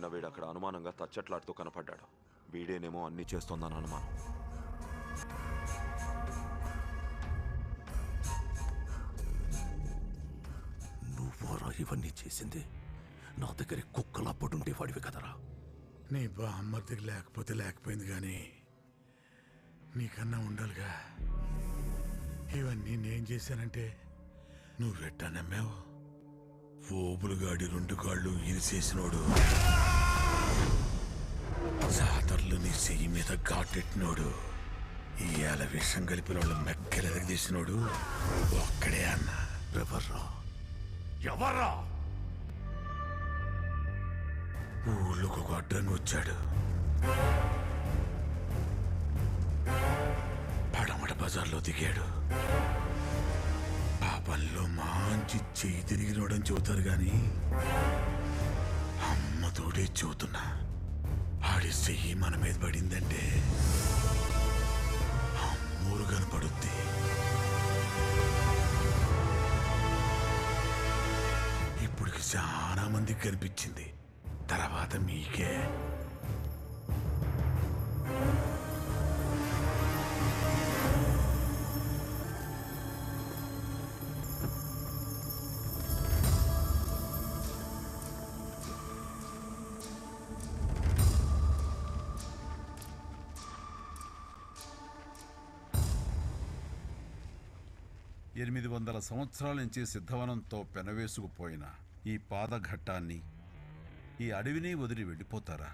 నిన్న వీడు అక్కడ అనుమానంగా తచ్చట్లాడుతూ కనపడ్డాడు. వీడేనేమో అన్నీ చేస్తోందని అనుమానం. నువ్వరా ఇవన్నీ చేసింది? నా దగ్గర కుక్కలా పడుండేవాడివి కదరా. నీ బామ్మర్దికి లేకపోతే లేకపోయింది కానీ నీకన్నా ఉండాలిగా. ఇవన్నీ నేను చేశానంటే నువ్వెట్టా నమ్మావు? ఓబులుగాడి 2 కాళ్ళు ఇరిసేసినోడు, జాతరలు నీ చెయ్యి మీద ఘాటెట్టినోడు, ఇయాల విషం కలిపిన వాళ్ళు మెక్కలెదగదీసినోడు ఒక్కడే అన్న. ఎవర్రా? ఊళ్ళోకి ఒక అడ్డంగా వచ్చాడు. పడమట బజార్లో దిగాడు. ఆ పనిలో మంచి చెయ్యి తిరిగినోడని చెబుతారు గాని అమ్మతోడే చెబుతున్నా, ఆడి చెయ్యి మన మీద పడిందంటే అమ్మూరు కనపడుద్ది. ఇప్పటికి చాలా మందికి కనిపించింది, తర్వాత మీకే. ఎనిమిది 800 సంవత్సరాల నుంచి సిద్ధవనంతో పెనవేసుకుపోయిన ఈ పాదఘట్టాన్ని, ఈ అడవిని వదిలి వెళ్ళిపోతారా?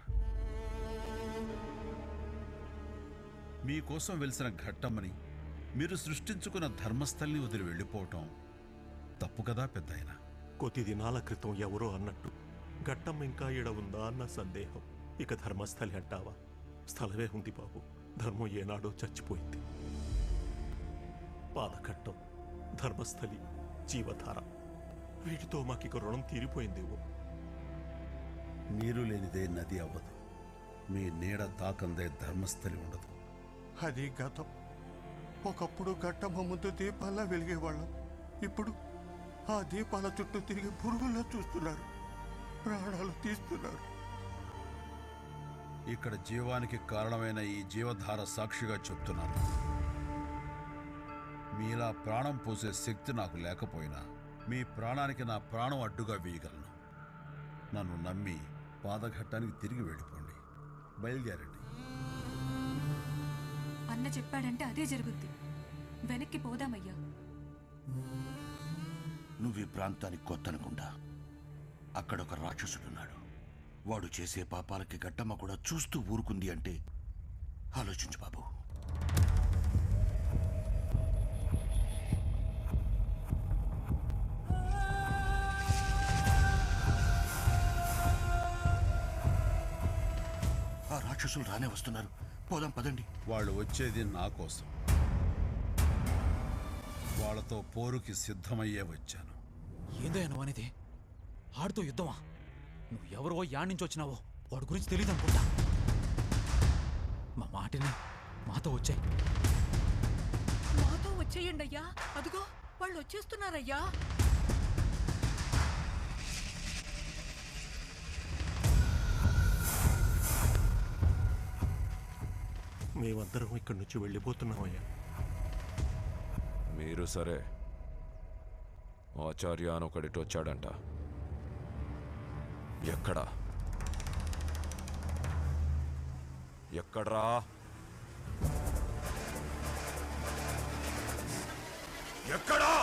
మీకోసం వెలిసిన ఘట్టమని మీరు సృష్టించుకున్న ధర్మస్థలిని వదిలి వెళ్ళిపోవటం తప్పు కదా పెద్దాయన? కొద్ది దినాల క్రితం ఎవరో అన్నట్టు ఘట్టం ఇంకా ఈడ ఉందా అన్న సందేహం. ఇక ధర్మస్థలి అంటావా? స్థలమే ఉంది బాబు. ధర్మం ఏనాడో చచ్చిపోయింది. పాదఘట్టం, ధర్మస్థలి, జీవధార, వీటితో మాకిక రుణం తీరిపోయిందేవో. నీరు లేనిదే నది అవ్వదు, మీ నీడ తాకందే ధర్మస్థలి ఉండదు. అది గతం. ఒకప్పుడు ఘట్టమ్మ ముందు దీపాల్లా వెలిగేవాళ్ళం. ఇప్పుడు ఆ దీపాల చుట్టూ తిరిగి పురుగుల్లో చూస్తున్నారు, ప్రాణాలు తీస్తున్నారు. ఇక్కడ జీవానికి కారణమైన ఈ జీవధార సాక్షిగా చెప్తున్నాను, మీలా ప్రాణం పోసే శక్తి నాకు లేకపోయినా మీ ప్రాణానికి నా ప్రాణం అడ్డుగా వేయగలను. నన్ను నమ్మి పాదఘట్టానికి తిరిగి వెళ్ళిపోండి. బయలుదేరండి. అన్న చెప్పాడంటే అదే జరుగుద్ది. వెనక్కి పోదామయ్యా. నువ్వు ఈ ప్రాంతానికి కొత్త అనుకుంటా. అక్కడొక రాక్షసుడున్నాడు. వాడు చేసే పాపాలకి గట్టమ్మ కూడా చూస్తూ ఊరుకుంది అంటే ఆలోచించు బాబు. ఆ రాక్షసులు రానే వస్తున్నారు. పోదాం పదండి. వాళ్ళు వచ్చేది నా కోసం. వాళ్ళతో పోరుకి సిద్ధమయ్యే వచ్చాను. ఏందయ్యా నువ్వు అనేది? ఆడితో యుద్ధమా? నువ్వు ఎవరో యాడ్ నుంచి వచ్చినావో వాడి గురించి తెలియదు అనుకుంటా. మా మాటని మాతో వచ్చాయి. మాతో వచ్చేయండి అయ్యా. అదిగో వాళ్ళు వచ్చేస్తున్నారయ్యా. మేమందరం ఇక్కడి నుంచి వెళ్ళిపోతున్నామయ్యా. మీరు సరే, ఆచార్య అని ఒకడిటి వచ్చాడంట. ఎక్కడా? ఎక్కడ్రా? ఎక్కడా?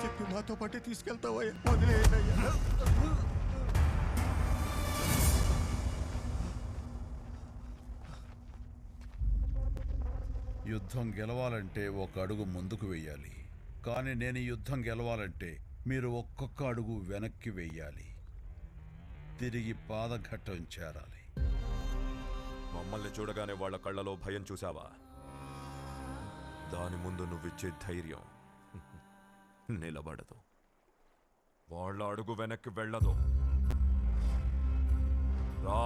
చెప్పి మాతో పాటే తీసుకెళ్తావయ్యా. వదిలేయ్యా. యుద్ధం గెలవాలంటే ఒక అడుగు ముందుకు వెయ్యాలి. కానీ నేను ఈ యుద్ధం గెలవాలంటే మీరు ఒక్కొక్క అడుగు వెనక్కి వెయ్యాలి. తిరిగి పాదఘట్టం చేరాలి. మమ్మల్ని చూడగానే వాళ్ళ కళ్ళలో భయం చూసావా? దాని ముందు నువ్విచ్చే ధైర్యం నిలబడదు. వాళ్ళ అడుగు వెనక్కి వెళ్ళదు. రా.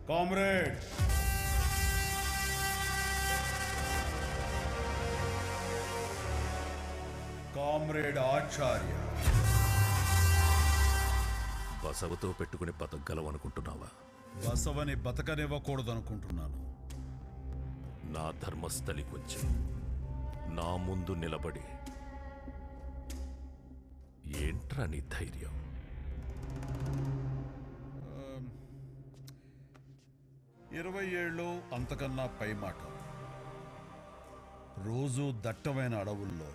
కామ్రేడ్, కామ్రేడ్ ఆచార్య. బసవతో పెట్టుకుని బతకగలవనుకుంటున్నావా? బసవని బతకనివ్వకూడదనుకుంటున్నాను. నా ధర్మస్థలికొచ్చి నా ముందు నిలబడి ఏంట్రా నీ ధైర్యం? 20 ఏళ్ళు అంతకన్నా పై మాట. రోజు దట్టమైన అడవుల్లో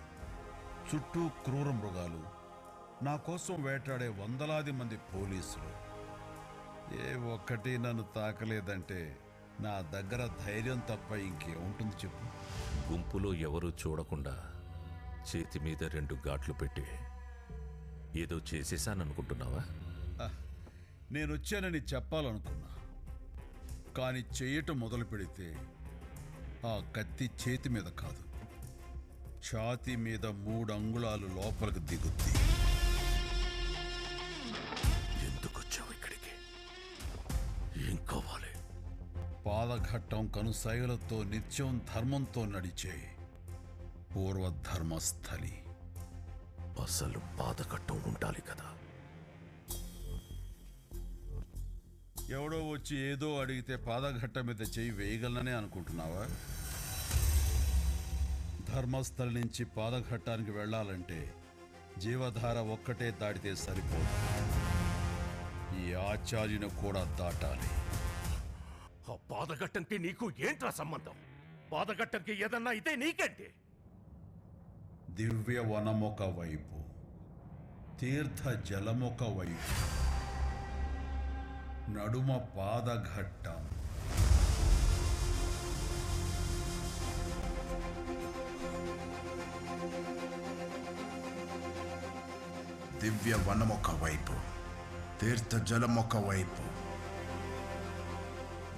చుట్టూ క్రూర మృగాలు, నా కోసం వేటాడే వందలాది మంది పోలీసులు. ఏ ఒక్కటి నన్ను తాకలేదంటే నా దగ్గర ధైర్యం తప్ప ఇంకేముంటుంది చెప్పు? గుంపులో ఎవరూ చూడకుండా చేతి మీద 2 ఘాట్లు పెట్టి ఏదో చేసేశాననుకుంటున్నావా? నేనొచ్చానని చెప్పాలనుకున్నా, కానీ చెయ్యటం మొదలు పెడితే ఆ కత్తి చేతి మీద కాదు, ఛాతీ మీద 3 అంగుళాలు లోపలికి దిగుద్ది. ఎందుకొచ్చావు ఇక్కడికి? ఏం కావాలి? పాదఘట్టం కనుసైగలతో నిత్యం ధర్మంతో నడిచే పూర్వధర్మస్థలి. అసలు పాదకట్టం ఉండాలి కదా. ఎవడో వచ్చి ఏదో అడిగితే పాదఘట్ట మీద చెయ్యి వేయగలననే అనుకుంటున్నావా? ధర్మస్థలి నుంచి పాదఘట్టానికి వెళ్ళాలంటే జీవధార ఒక్కటే దాటితే సరిపోదు. ఈ ఆచార్యుని కూడా దాటాలి. ఆ పాదగట్టంకి నీకు ఏంట్రా సంబంధం? పాదగట్టంకి ఏదన్నా అయితే నీకేంటి? దివ్య వనమొక వైపు, తీర్థ జలమొక వైపు, నడుమ పాదఘట్టం. దివ్య వనమొక వైపు, తీర్థ జలమొక వైపు,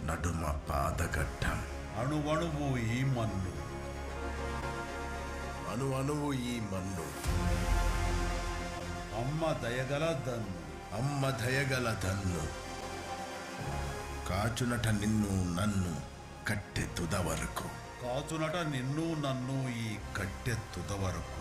నడుమ పాదగట్టం. అణువణువు ఈ మన్ను, అణు అణువు ఈ మన్ను. అమ్మ దయగల దన్ను, అమ్మ దయగల దన్ను. కాచునట నిన్ను నన్ను కట్టె తుద వరకు. కాచునట నిన్ను నన్ను ఈ కట్టె తుద వరకు.